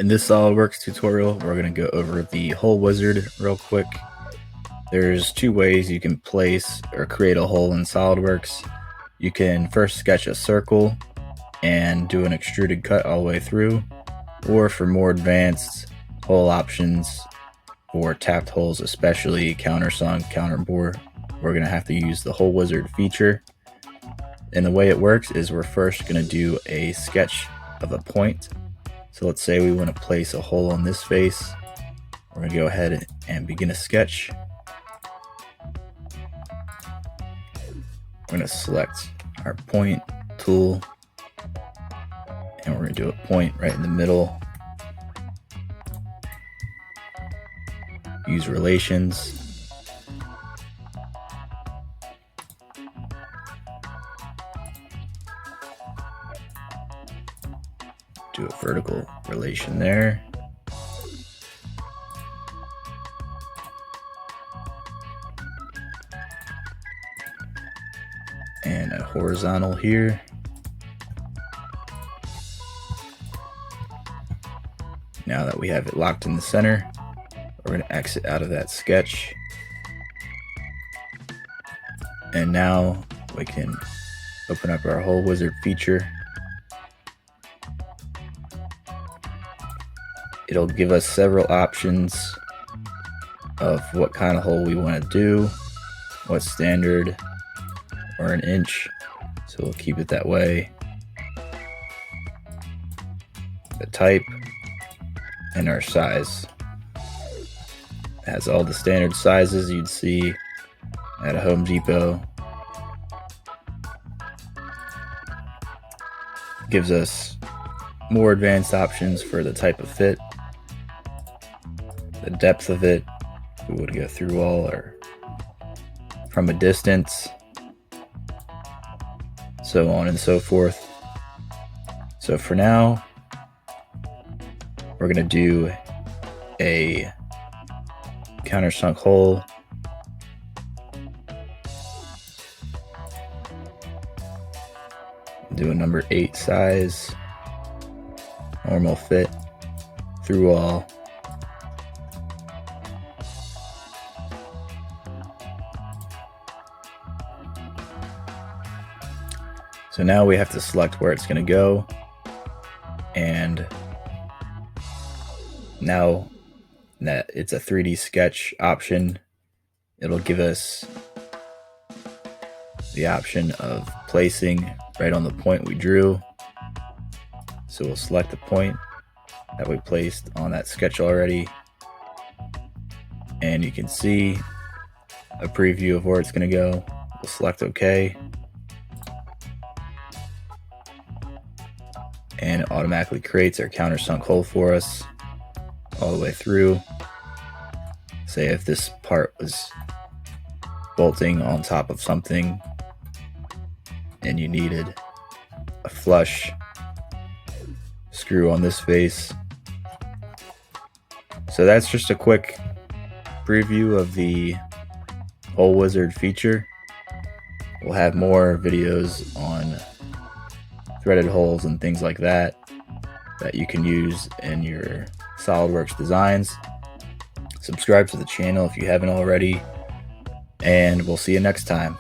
In this SolidWorks tutorial, we're going to go over the hole wizard real quick. There's two ways you can place or create a hole in SolidWorks. You can first sketch a circle and do an extruded cut all the way through, or for more advanced hole options for tapped holes, especially countersunk, counterbore, we're going to have to use the hole wizard feature. And the way it works is we're first going to do a sketch of a point. So let's say we want to place a hole on this face. We're going to go ahead and begin a sketch. We're going to select our point tool, and we're going to do a point right in the middle. Use relations. Do a vertical relation there. And a horizontal here. Now that we have it locked in the center, we're going to exit out of that sketch. And now we can open up our hole wizard feature. It'll give us several options of what kind of hole we want to do, what standard, or an inch, so we'll keep it that way. The type and our size. It has all the standard sizes you'd see at a Home Depot. Gives us more advanced options for the type of fit, the depth of it, if we would go through all, or from a distance, so on and so forth. So for now, we're going to do a countersunk hole. Do a number 8 size, normal fit, through all. So now we have to select where it's going to go, and now that it's a 3D sketch option, it'll give us the option of placing right on the point we drew. So we'll select the point that we placed on that sketch already, and you can see a preview of where it's going to go. We'll select OK, and it automatically creates our countersunk hole for us all the way through. Say if this part was bolting on top of something and you needed a flush screw on this face. So that's just a quick preview of the hole wizard feature. We'll have more videos on threaded holes and things like that you can use in your SolidWorks designs. Subscribe to the channel if you haven't already, and we'll see you next time.